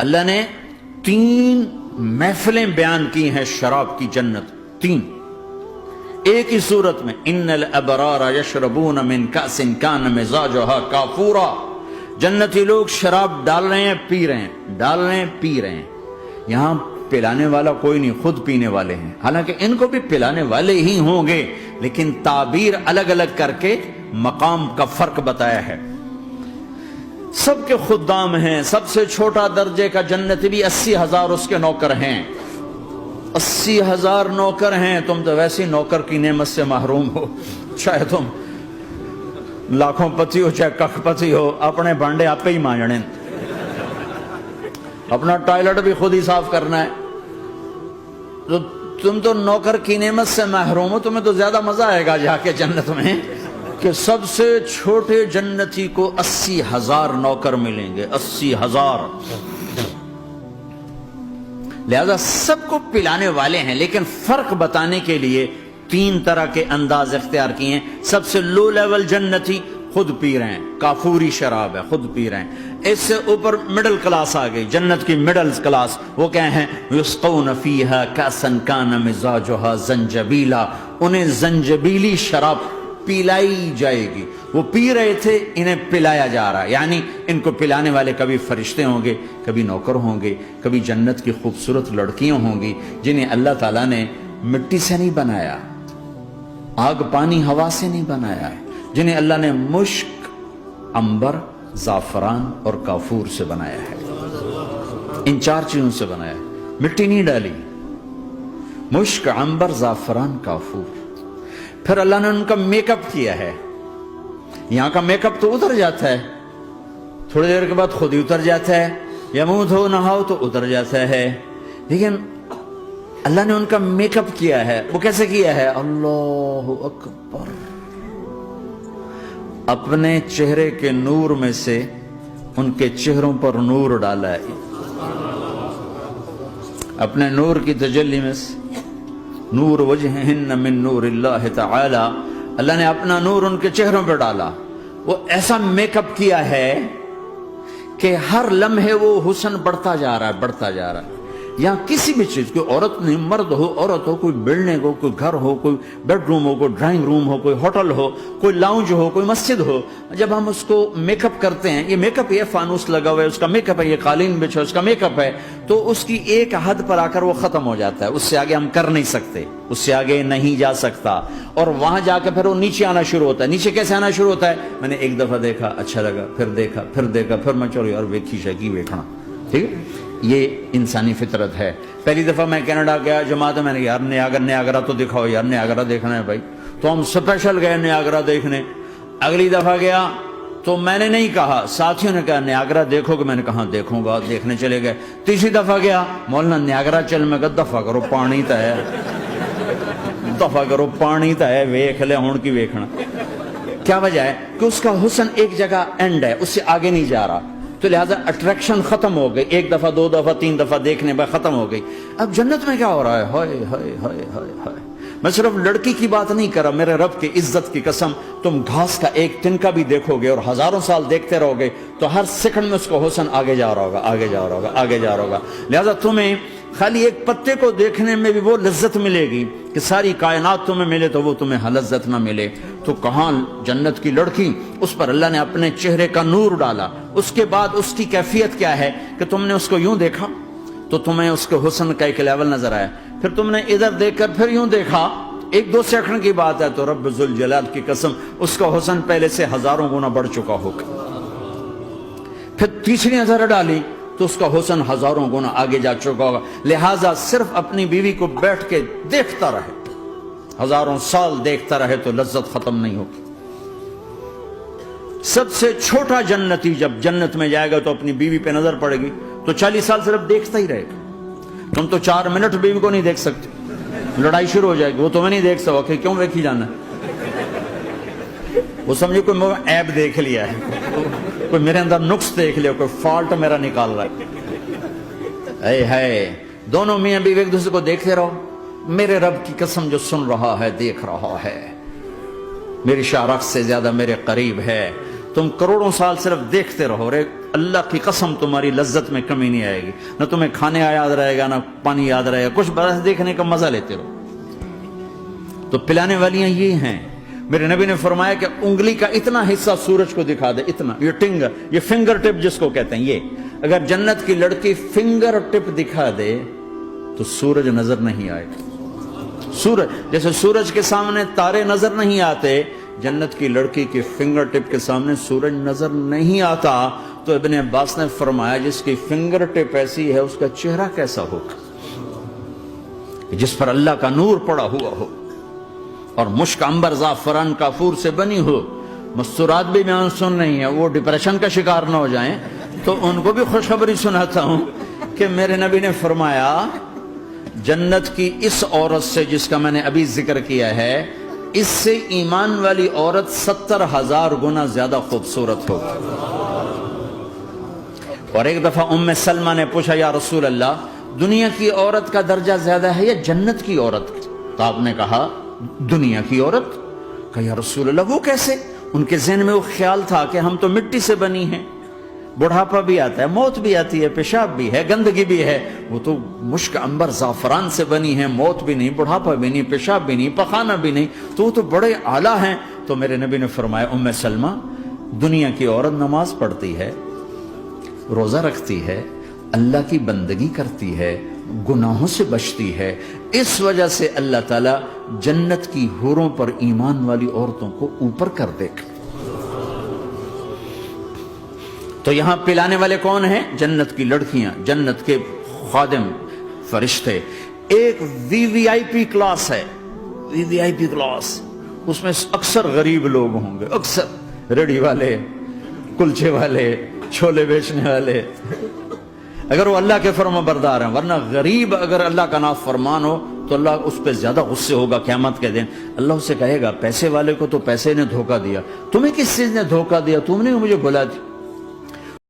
اللہ نے 3 محفلیں بیان کی ہیں شراب کی جنت، 3 ایک ہی صورت میں. ان الابرار یشربون من کأس کان مزاجها کافورا. جنتی لوگ شراب ڈال رہے ہیں، پی رہے ہیں، ڈال رہے ہیں، پی رہے ہیں. یہاں پلانے والا کوئی نہیں، خود پینے والے ہیں. حالانکہ ان کو بھی پلانے والے ہی ہوں گے، لیکن تعبیر الگ الگ کر کے مقام کا فرق بتایا ہے. سب کے خدام ہیں. سب سے چھوٹا درجے کا جنت بھی 80,000 اس کے نوکر ہیں. 80,000 نوکر ہیں. تم تو ویسی نوکر کی نعمت سے محروم ہو. چاہے تم لاکھوں پتی ہو چاہے کخ پتی ہو، اپنے بانڈے آپ ہی مانجنے، اپنا ٹوائلٹ بھی خود ہی صاف کرنا ہے. تو تم تو نوکر کی نعمت سے محروم ہو. تمہیں تو زیادہ مزہ آئے گا جا کے جنت میں کہ سب سے چھوٹے جنتی کو 80,000 نوکر ملیں گے. 80,000. لہذا سب کو پلانے والے ہیں، لیکن فرق بتانے کے لیے 3 طرح کے انداز اختیار کیے ہیں. سب سے لو لیول جنتی خود پی رہے ہیں، کافوری شراب ہے، خود پی رہے ہیں. اس سے اوپر مڈل کلاس آ گئی، جنت کی مڈل کلاس. وہ کیا ہیں؟ یسقون فیہا کاسا کان مزاجها زنجبیلا. انہیں زنجبیلی شراب پلائی جائے گی. وہ پی رہے تھے، انہیں پلایا جا رہا ہے. یعنی ان کو پلانے والے کبھی فرشتے ہوں گے، کبھی نوکر ہوں گے، کبھی جنت کی خوبصورت لڑکیاں ہوں گی جنہیں اللہ تعالیٰ نے مٹی سے نہیں بنایا، آگ پانی ہوا سے نہیں بنایا ہے، جنہیں اللہ نے مشک، عنبر، زعفران اور کافور سے بنایا ہے. ان 4 چیزوں سے بنایا ہے. مٹی نہیں ڈالی. مشک، عنبر، زعفران، کافور. پھر اللہ نے ان کا میک اپ کیا ہے. یہاں کا میک اپ تو اتر جاتا ہے، تھوڑی دیر کے بعد خود ہی اتر جاتا ہے، یا منہ دھو نہاؤ تو اتر جاتا ہے. لیکن اللہ نے ان کا میک اپ کیا ہے. وہ کیسے کیا ہے؟ اللہ اکبر. اپنے چہرے کے نور میں سے ان کے چہروں پر نور ڈالا ہے. اپنے نور کی تجلی میں سے نور وجہہن من نور اللہ تعالی، اللہ نے اپنا نور ان کے چہروں پر ڈالا. وہ ایسا میک اپ کیا ہے کہ ہر لمحے وہ حسن بڑھتا جا رہا ہے، بڑھتا جا رہا ہے. یہاں کسی بھی چیز، کوئی عورت نہیں، مرد ہو، عورت ہو، کوئی بلڈنگ ہو، کوئی گھر ہو، کوئی بیڈ روم ہو، کوئی ڈرائنگ روم ہو، کوئی ہوٹل ہو، کوئی لاؤنج ہو، کوئی مسجد ہو، جب ہم اس کو میک اپ کرتے ہیں، یہ میک اپ، یہ فانوس لگا ہوا ہے اس کا میک اپ ہے، یہ قالین بچھا اس کا میک اپ ہے، تو اس کی ایک حد پر آ کر وہ ختم ہو جاتا ہے. اس سے آگے ہم کر نہیں سکتے، اس سے آگے نہیں جا سکتا. اور وہاں جا کے پھر وہ نیچے آنا شروع ہوتا ہے. نیچے کیسے آنا شروع ہوتا ہے؟ میں نے ایک دفعہ دیکھا، اچھا لگا، پھر دیکھا، پھر دیکھا، پھر میں چلو یار ویکھی شکی ویکھنا. ٹھیک ہے، یہ انسانی فطرت ہے. پہلی دفعہ میں کینیڈا گیا جماعت میں نے یار نیاگرا تو دکھاؤ یار، نیاگرا دیکھنا ہے بھائی. تو ہم سپیشل گئے نیاگرا دیکھنے. اگلی دفعہ گیا تو میں نے نہیں کہا، ساتھیوں نے کہا نیاگرا دیکھو گے، میں نے کہا دیکھوں گا، دیکھنے چلے گئے. تیسری دفعہ گیا، مولانا نیاگرا چل، میں کہا دفعہ کرو پانی تا ہے، دفعہ کرو پانی تا ہے، ویکھ لے ہون کی ویکھنا. کیا وجہ ہے؟ کہ اس کا حسن ایک جگہ اینڈ ہے، اس سے آگے نہیں جا رہا. تو لہذا اٹریکشن ختم ہو گئی. 1 دفعہ 2 دفعہ 3 دفعہ دیکھنے بعد ختم ہو گئی. اب جنت میں کیا ہو رہا ہے؟ ہائے ہائے ہائے ہائے ہائے. میں صرف لڑکی کی بات نہیں کر رہا، میرے رب کی عزت کی قسم، تم گھاس کا ایک تنکا بھی دیکھو گے اور ہزاروں سال دیکھتے رہو گے تو ہر سیکنڈ میں اس کو حسن آگے جا رہا ہوگا، آگے جا رہا ہوگا، آگے جا رہا ہوگا. لہذا تمہیں خالی ایک پتے کو دیکھنے میں بھی وہ لذت ملے گی کہ ساری کائنات تمہیں ملے تو وہ تمہیں لذت نہ ملے. تو کہاں جنت کی لڑکی، اس پر اللہ نے اپنے چہرے کا نور ڈالا. اس کے بعد اس کی کیفیت کیا ہے کہ تم نے اس کو یوں دیکھا تو تمہیں اس کے حسن کا ایک لیول نظر آیا. پھر تم نے ادھر دیکھ کر پھر یوں دیکھا، 1-2 سیکنڈ کی بات ہے تو رب ذوالجلال کی قسم اس کا حسن پہلے سے ہزاروں گنا بڑھ چکا ہوگا. پھر تیسری نظر ڈالی تو اس کا حسن ہزاروں گنا آگے جا چکا ہوگا. لہٰذا صرف اپنی بیوی کو بیٹھ کے دیکھتا رہے، ہزاروں سال دیکھتا رہے تو لذت ختم نہیں ہوگی. سب سے چھوٹا جنتی جب جنت میں جائے گا تو اپنی بیوی پہ نظر پڑے گی تو 40 سال صرف دیکھتا ہی رہے گا. تم تو 4 منٹ بیوی کو نہیں دیکھ سکتے، لڑائی شروع ہو جائے گی. وہ تمہیں نہیں دیکھ سکتا کہ کیوں دیکھی جانا ہے؟ وہ سمجھے کوئی عیب دیکھ لیا ہے، کوئی میرے اندر نقص دیکھ لیا، کوئی فالٹ میرا نکال رہا ہے. اے ہے دونوں میاں بیوی ایک دوسرے کو دیکھتے رہو. میرے رب کی قسم جو سن رہا ہے، دیکھ رہا ہے، میری شارخ سے زیادہ میرے قریب ہے. تم کروڑوں سال صرف دیکھتے رہو، رے اللہ کی قسم تمہاری لذت میں کمی نہیں آئے گی، نہ تمہیں کھانے یاد رہے گا، نہ پانی یاد رہے گا، کچھ بس دیکھنے کا مزہ لیتے رہو۔ تو پلانے والیاں یہ ہیں۔ میرے نبی نے فرمایا کہ انگلی کا اتنا حصہ سورج کو دکھا دے، اتنا، یہ فنگر ٹپ جس کو کہتے ہیں، یہ اگر جنت کی لڑکی فنگر ٹپ دکھا دے تو سورج نظر نہیں آئے گا۔ سورج جیسے سورج کے سامنے تارے نظر نہیں آتے، جنت کی لڑکی کی فنگر ٹپ کے سامنے سورج نظر نہیں آتا۔ تو ابن عباس نے فرمایا جس کی فنگر ٹپ ایسی ہے اس کا چہرہ کیسا ہوگا، جس پر اللہ کا نور پڑا ہوا ہو اور مشک عنبر زعفران کافور سے بنی ہو۔ مستورات بھی میں سن نہیں ہے، وہ ڈپریشن کا شکار نہ ہو جائیں، تو ان کو بھی خوشخبری سناتا ہوں کہ میرے نبی نے فرمایا جنت کی اس عورت سے جس کا میں نے ابھی ذکر کیا ہے، اس سے ایمان والی عورت 70,000 گنا زیادہ خوبصورت ہو۔ اور ایک دفعہ ام سلمہ نے پوچھا یا رسول اللہ دنیا کی عورت کا درجہ زیادہ ہے یا جنت کی عورت؟ تو آپ نے کہا دنیا کی عورت۔ کہا یا رسول اللہ وہ کیسے؟ ان کے ذہن میں وہ خیال تھا کہ ہم تو مٹی سے بنی ہیں، بڑھاپا بھی آتا ہے، موت بھی آتی ہے، پیشاب بھی ہے، گندگی بھی ہے، وہ تو مشک عنبر زعفران سے بنی ہیں، موت بھی نہیں، بڑھاپا بھی نہیں، پیشاب بھی نہیں، پخانہ بھی نہیں، تو وہ تو بڑے اعلیٰ ہیں۔ تو میرے نبی نے فرمایا ام سلمہ دنیا کی عورت نماز پڑھتی ہے، روزہ رکھتی ہے، اللہ کی بندگی کرتی ہے، گناہوں سے بچتی ہے، اس وجہ سے اللہ تعالیٰ جنت کی حوروں پر ایمان والی عورتوں کو اوپر کر دے گا۔ تو یہاں پلانے والے کون ہیں؟ جنت کی لڑکیاں، جنت کے خادم فرشتے۔ ایک وی وی آئی پی کلاس ہے، وی وی آئی پی کلاس، اس میں اکثر غریب لوگ ہوں گے، اکثر ریڑھی والے، کلچے والے، چھولے بیچنے والے، اگر وہ اللہ کے فرما بردار ہیں۔ ورنہ غریب اگر اللہ کا نافرمان ہو تو اللہ اس پہ زیادہ غصے ہوگا قیامت کے دن۔ اللہ اسے کہے گا پیسے والے کو تو پیسے نے دھوکہ دیا، تمہیں کس چیز نے دھوکہ دیا؟ تم نے مجھے بلا دی۔